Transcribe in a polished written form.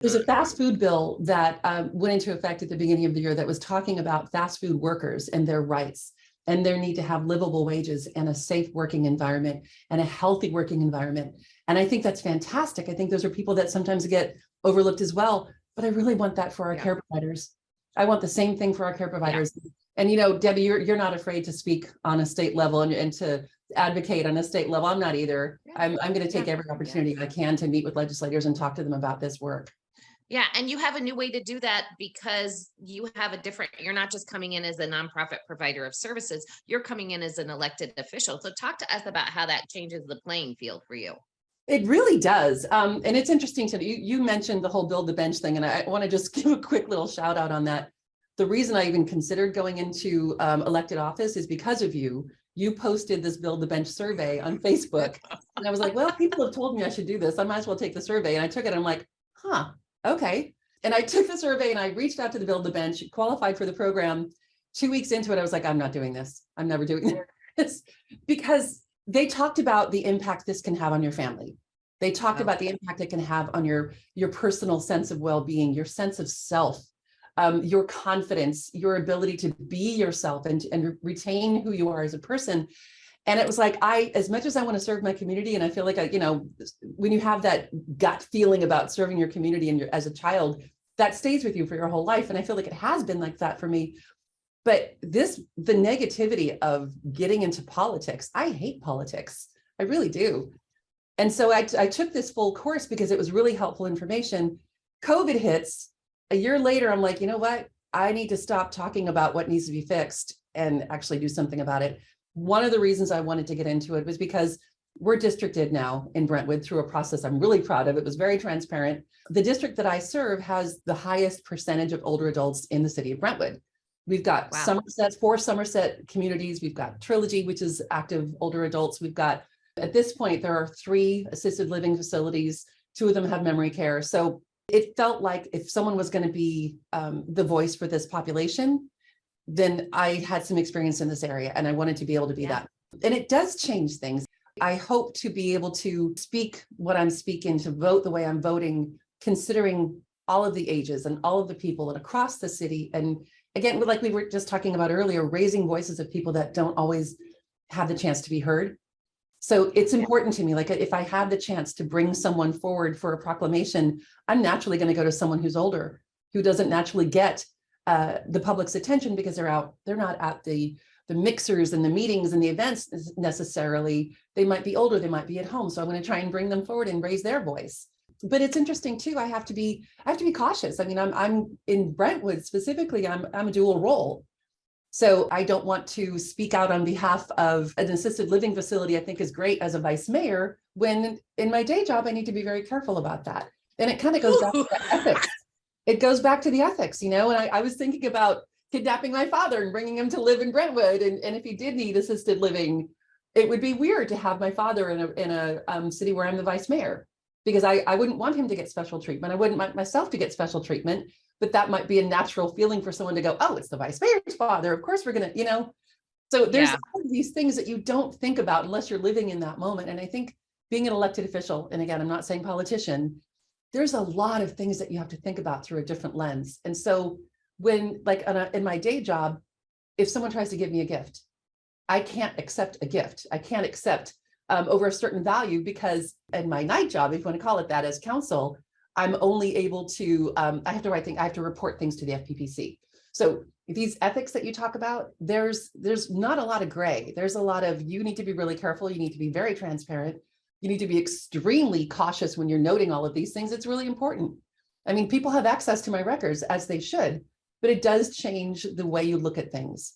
There's a fast food bill that went into effect at the beginning of the year that was talking about fast food workers and their rights and their need to have livable wages and a safe working environment and a healthy working environment. And I think that's fantastic. I think those are people that sometimes get overlooked as well, but I really want that for our care providers. I want the same thing for our care providers. And, you know, Debbie, you're not afraid to speak on a state level and to advocate on a state level. I'm not either. I'm going to take every opportunity I can to meet with legislators and talk to them about this work. Yeah, and you have a new way to do that because you have a different, you're not just coming in as a nonprofit provider of services, you're coming in as an elected official. So talk to us about how that changes the playing field for you. It really does. And it's interesting to you mentioned the whole build the bench thing, and I want to just give a quick little shout out on that. The reason I even considered going into elected office is because of you. You posted this build the bench survey on Facebook. And I was like, well, people have told me I should do this. I might as well take the survey. And I took it. I'm like, huh, okay. And I took the survey and I reached out to the build the bench, qualified for the program. 2 weeks into it, I was like, I'm not doing this. I'm never doing this. Because they talked about the impact this can have on your family. They talked about the impact it can have on your personal sense of well-being, your sense of self, your confidence, your ability to be yourself and retain who you are as a person. And it was like, as much as I want to serve my community, and I feel like, when you have that gut feeling about serving your community and as a child, that stays with you for your whole life. And I feel like it has been like that for me. But the negativity of getting into politics, I hate politics. I really do. And so I took this full course because it was really helpful information. COVID hits. A year later, I'm like, you know what? I need to stop talking about what needs to be fixed and actually do something about it. One of the reasons I wanted to get into it was because we're districted now in Brentwood through a process I'm really proud of. It was very transparent. The district that I serve has the highest percentage of older adults in the city of Brentwood. We've got Somerset, 4 Somerset communities. We've got Trilogy, which is active older adults. We've got, at this point, there are 3 assisted living facilities. 2 of them have memory care. So it felt like if someone was going to be the voice for this population, then I had some experience in this area and I wanted to be able to be that. And it does change things. I hope to be able to speak what I'm speaking, to vote the way I'm voting, considering all of the ages and all of the people and across the city. And again, like we were just talking about earlier, raising voices of people that don't always have the chance to be heard. So it's important to me, like if I have the chance to bring someone forward for a proclamation, I'm naturally going to go to someone who's older, who doesn't naturally get the public's attention because they're not at the mixers and the meetings and the events necessarily. They might be older, they might be at home. So I'm going to try and bring them forward and raise their voice. But it's interesting too. I have to be cautious. I mean, I'm in Brentwood specifically, I'm a dual role. So I don't want to speak out on behalf of an assisted living facility I think is great as a vice mayor, when in my day job, I need to be very careful about that. And it kind of goes back to the ethics. It goes back to the ethics, and I was thinking about kidnapping my father and bringing him to live in Brentwood. And if he did need assisted living, it would be weird to have my father in a city where I'm the vice mayor, because I wouldn't want him to get special treatment. I wouldn't want myself to get special treatment. But that might be a natural feeling for someone to go, oh, it's the vice mayor's father. Of course, we're going to, So there's all of these things that you don't think about unless you're living in that moment. And I think being an elected official, and again, I'm not saying politician, there's a lot of things that you have to think about through a different lens. And so when, like in my day job, if someone tries to give me a gift, I can't accept a gift. I can't accept over a certain value, because in my night job, if you want to call it that, as counsel, I'm only able to, I have to report things to the FPPC. So these ethics that you talk about, there's not a lot of gray. There's a lot of, you need to be really careful. You need to be very transparent. You need to be extremely cautious when you're noting all of these things. It's really important. I mean, people have access to my records, as they should, but it does change the way you look at things.